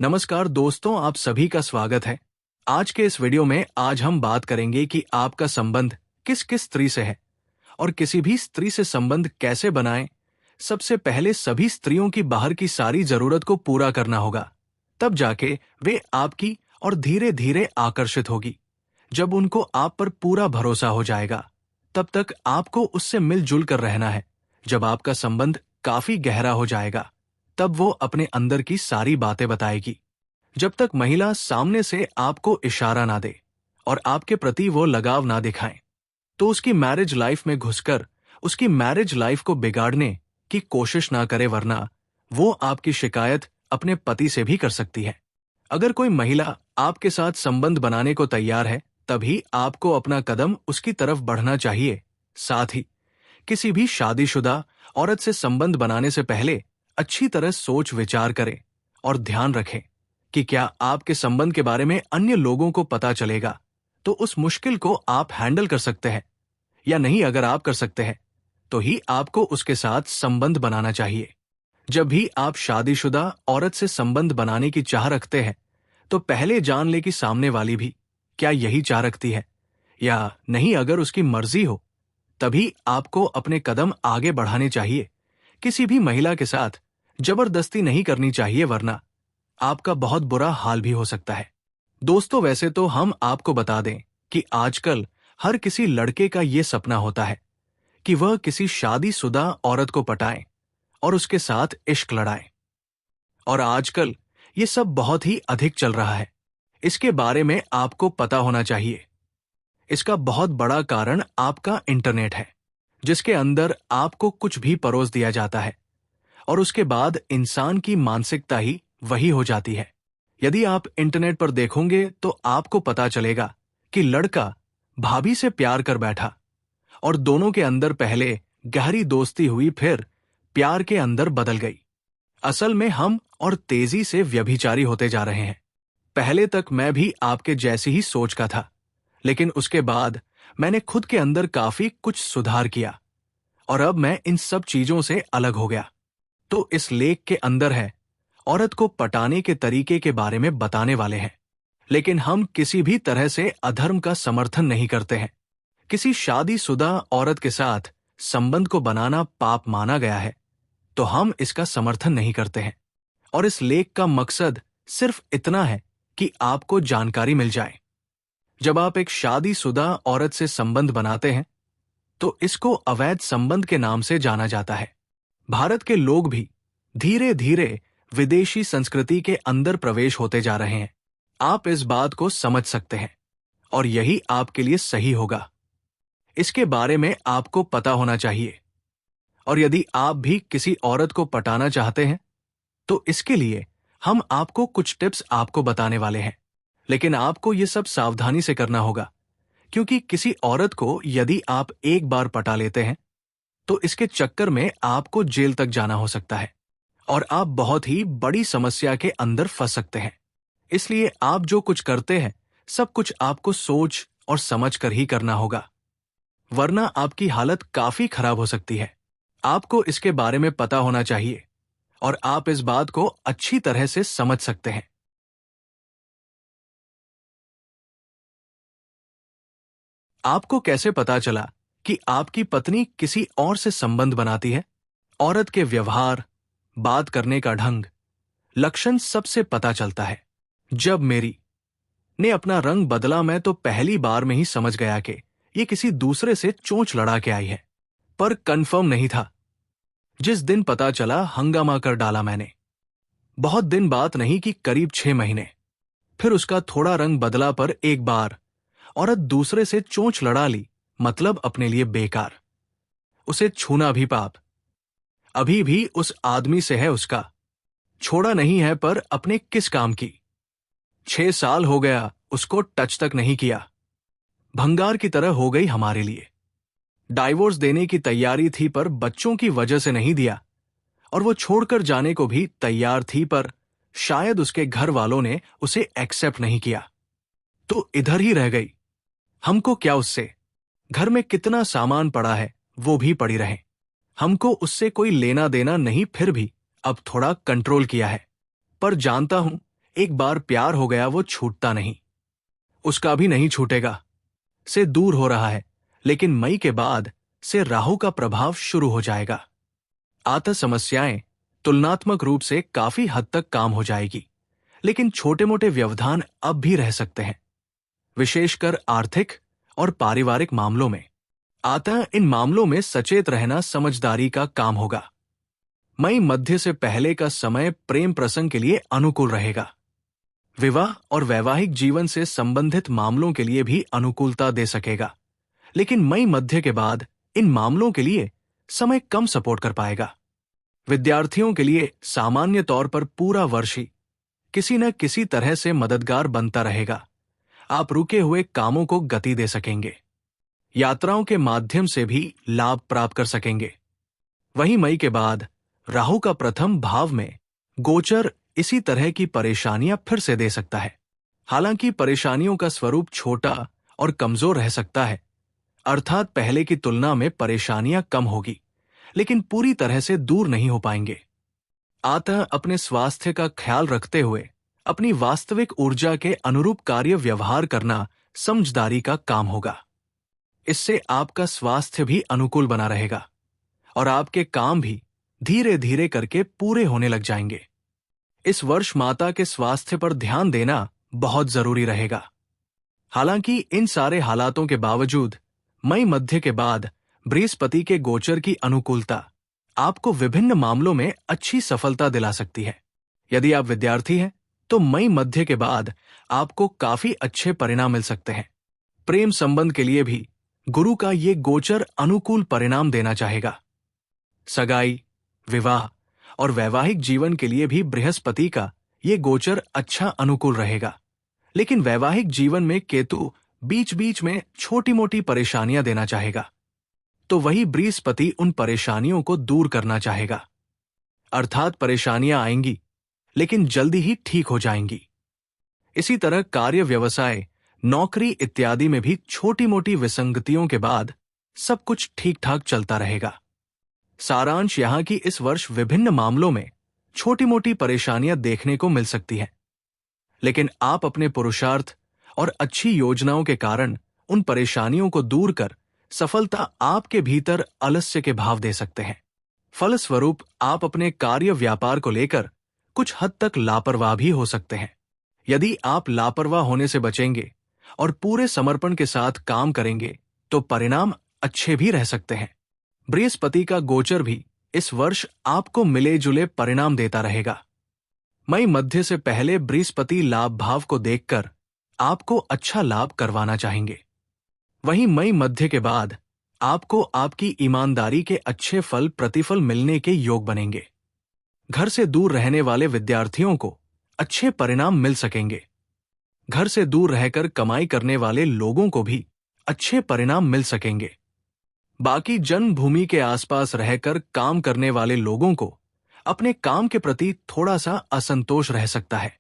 नमस्कार दोस्तों, आप सभी का स्वागत है। आज के इस वीडियो में आज हम बात करेंगे कि आपका संबंध किस किस स्त्री से है और किसी भी स्त्री से संबंध कैसे बनाएं। सबसे पहले सभी स्त्रियों की बाहर की सारी जरूरत को पूरा करना होगा, तब जाके वे आपकी और धीरे धीरे आकर्षित होगी। जब उनको आप पर पूरा भरोसा हो जाएगा, तब तक आपको उससे मिलजुल कर रहना है। जब आपका संबंध काफी गहरा हो जाएगा, तब वो अपने अंदर की सारी बातें बताएगी। जब तक महिला सामने से आपको इशारा ना दे और आपके प्रति वो लगाव ना दिखाए, तो उसकी मैरिज लाइफ में घुसकर उसकी मैरिज लाइफ को बिगाड़ने की कोशिश ना करे, वरना वो आपकी शिकायत अपने पति से भी कर सकती है। अगर कोई महिला आपके साथ संबंध बनाने को तैयार है, तभी आपको अपना कदम उसकी तरफ बढ़ना चाहिए। साथ ही किसी भी शादीशुदा औरत से संबंध बनाने से पहले अच्छी तरह सोच विचार करें और ध्यान रखें कि क्या आपके संबंध के बारे में अन्य लोगों को पता चलेगा तो उस मुश्किल को आप हैंडल कर सकते हैं या नहीं। अगर आप कर सकते हैं तो ही आपको उसके साथ संबंध बनाना चाहिए। जब भी आप शादीशुदा औरत से संबंध बनाने की चाह रखते हैं, तो पहले जान ले कि सामने वाली भी क्या यही चाह रखती है या नहीं। अगर उसकी मर्जी हो, तभी आपको अपने कदम आगे बढ़ाने चाहिए। किसी भी महिला के साथ जबरदस्ती नहीं करनी चाहिए, वरना आपका बहुत बुरा हाल भी हो सकता है। दोस्तों, वैसे तो हम आपको बता दें कि आजकल हर किसी लड़के का ये सपना होता है कि वह किसी शादीशुदा औरत को पटाए और उसके साथ इश्क लड़ाए, और आजकल ये सब बहुत ही अधिक चल रहा है। इसके बारे में आपको पता होना चाहिए। इसका बहुत बड़ा कारण आपका इंटरनेट है, जिसके अंदर आपको कुछ भी परोस दिया जाता है और उसके बाद इंसान की मानसिकता ही वही हो जाती है। यदि आप इंटरनेट पर देखोगे तो आपको पता चलेगा कि लड़का भाभी से प्यार कर बैठा और दोनों के अंदर पहले गहरी दोस्ती हुई, फिर प्यार के अंदर बदल गई। असल में हम और तेजी से व्यभिचारी होते जा रहे हैं। पहले तक मैं भी आपके जैसी ही सोच का था, लेकिन उसके बाद मैंने खुद के अंदर काफी कुछ सुधार किया और अब मैं इन सब चीजों से अलग हो गया। तो इस लेख के अंदर है औरत को पटाने के तरीके के बारे में बताने वाले हैं। लेकिन हम किसी भी तरह से अधर्म का समर्थन नहीं करते हैं। किसी शादीशुदा औरत के साथ संबंध को बनाना पाप माना गया है, तो हम इसका समर्थन नहीं करते हैं। और इस लेख का मकसद सिर्फ इतना है कि आपको जानकारी मिल जाए। जब आप एक शादीशुदा औरत से संबंध बनाते हैं, तो इसको अवैध संबंध के नाम से जाना जाता है। भारत के लोग भी धीरे धीरे विदेशी संस्कृति के अंदर प्रवेश होते जा रहे हैं। आप इस बात को समझ सकते हैं और यही आपके लिए सही होगा। इसके बारे में आपको पता होना चाहिए। और यदि आप भी किसी औरत को पटाना चाहते हैं, तो इसके लिए हम आपको कुछ टिप्स आपको बताने वाले हैं। लेकिन आपको ये सब सावधानी से करना होगा, क्योंकि किसी औरत को यदि आप एक बार पटा लेते हैं, तो इसके चक्कर में आपको जेल तक जाना हो सकता है और आप बहुत ही बड़ी समस्या के अंदर फंस सकते हैं। इसलिए आप जो कुछ करते हैं, सब कुछ आपको सोच और समझ कर ही करना होगा, वरना आपकी हालत काफी खराब हो सकती है। आपको इसके बारे में पता होना चाहिए और आप इस बात को अच्छी तरह से समझ सकते हैं। आपको कैसे पता चला कि आपकी पत्नी किसी और से संबंध बनाती है? औरत के व्यवहार, बात करने का ढंग, लक्षण सबसे पता चलता है। जब मेरी ने अपना रंग बदला, मैं तो पहली बार में ही समझ गया कि ये किसी दूसरे से चोंच लड़ा के आई है, पर कंफर्म नहीं था। जिस दिन पता चला, हंगामा कर डाला मैंने। बहुत दिन बात नहीं कि करीब 6 महीने। फिर उसका थोड़ा रंग बदला, पर एक बार औरत दूसरे से चोंच लड़ा ली, मतलब अपने लिए बेकार। उसे छूना भी पाप। अभी भी उस आदमी से है, उसका छोड़ा नहीं है, पर अपने किस काम की। 6 साल हो गया, उसको टच तक नहीं किया। भंगार की तरह हो गई हमारे लिए। डाइवोर्स देने की तैयारी थी, पर बच्चों की वजह से नहीं दिया, और वो छोड़कर जाने को भी तैयार थी, पर शायद उसके घर वालों ने उसे एक्सेप्ट नहीं किया, तो इधर ही रह गई। हमको क्या उससे? घर में कितना सामान पड़ा है, वो भी पड़ी रहे। हमको उससे कोई लेना देना नहीं, फिर भी अब थोड़ा कंट्रोल किया है, पर जानता हूं एक बार प्यार हो गया वो छूटता नहीं, उसका भी नहीं छूटेगा। से दूर हो रहा है, लेकिन मई के बाद से राहु का प्रभाव शुरू हो जाएगा। आतः समस्याएं तुलनात्मक रूप से काफी हद तक काम हो जाएगी, लेकिन छोटे मोटे व्यवधान अब भी रह सकते हैं, विशेषकर आर्थिक और पारिवारिक मामलों में। अतः इन मामलों में सचेत रहना समझदारी का काम होगा। मई मध्य से पहले का समय प्रेम प्रसंग के लिए अनुकूल रहेगा। विवाह और वैवाहिक जीवन से संबंधित मामलों के लिए भी अनुकूलता दे सकेगा, लेकिन मई मध्य के बाद इन मामलों के लिए समय कम सपोर्ट कर पाएगा। विद्यार्थियों के लिए सामान्य तौर पर पूरा वर्ष ही किसी न किसी तरह से मददगार बनता रहेगा। आप रुके हुए कामों को गति दे सकेंगे, यात्राओं के माध्यम से भी लाभ प्राप्त कर सकेंगे। वहीं मई के बाद राहु का प्रथम भाव में गोचर इसी तरह की परेशानियां फिर से दे सकता है। हालांकि परेशानियों का स्वरूप छोटा और कमजोर रह सकता है, अर्थात पहले की तुलना में परेशानियां कम होगी, लेकिन पूरी तरह से दूर नहीं हो पाएंगे। अतः अपने स्वास्थ्य का ख्याल रखते हुए अपनी वास्तविक ऊर्जा के अनुरूप कार्य व्यवहार करना समझदारी का काम होगा। इससे आपका स्वास्थ्य भी अनुकूल बना रहेगा और आपके काम भी धीरे धीरे करके पूरे होने लग जाएंगे। इस वर्ष माता के स्वास्थ्य पर ध्यान देना बहुत जरूरी रहेगा। हालांकि इन सारे हालातों के बावजूद मई मध्य के बाद बृहस्पति के गोचर की अनुकूलता आपको विभिन्न मामलों में अच्छी सफलता दिला सकती है। यदि आप विद्यार्थी हैं तो मई मध्य के बाद आपको काफी अच्छे परिणाम मिल सकते हैं। प्रेम संबंध के लिए भी गुरु का ये गोचर अनुकूल परिणाम देना चाहेगा। सगाई, विवाह और वैवाहिक जीवन के लिए भी बृहस्पति का ये गोचर अच्छा अनुकूल रहेगा, लेकिन वैवाहिक जीवन में केतु बीच बीच में छोटी मोटी परेशानियां देना चाहेगा, तो वही बृहस्पति उन परेशानियों को दूर करना चाहेगा। अर्थात परेशानियां आएंगी लेकिन जल्दी ही ठीक हो जाएंगी। इसी तरह कार्य, व्यवसाय, नौकरी इत्यादि में भी छोटी मोटी विसंगतियों के बाद सब कुछ ठीक ठाक चलता रहेगा। सारांश यहां कि इस वर्ष विभिन्न मामलों में छोटी मोटी परेशानियां देखने को मिल सकती हैं, लेकिन आप अपने पुरुषार्थ और अच्छी योजनाओं के कारण उन परेशानियों को दूर कर सफलता आपके भीतर आलस्य के भाव दे सकते हैं। फलस्वरूप आप अपने कार्य, व्यापार को लेकर कुछ हद तक लापरवाह भी हो सकते हैं। यदि आप लापरवाह होने से बचेंगे और पूरे समर्पण के साथ काम करेंगे तो परिणाम अच्छे भी रह सकते हैं। बृहस्पति का गोचर भी इस वर्ष आपको मिले जुले परिणाम देता रहेगा। मई मध्य से पहले बृहस्पति लाभ भाव को देखकर आपको अच्छा लाभ करवाना चाहेंगे। वहीं मई मध्य के बाद आपको आपकी ईमानदारी के अच्छे फल, प्रतिफल मिलने के योग बनेंगे। घर से दूर रहने वाले विद्यार्थियों को अच्छे परिणाम मिल सकेंगे। घर से दूर रहकर कमाई करने वाले लोगों को भी अच्छे परिणाम मिल सकेंगे। बाकी जन्मभूमि के आसपास रहकर काम करने वाले लोगों को अपने काम के प्रति थोड़ा सा असंतोष रह सकता है।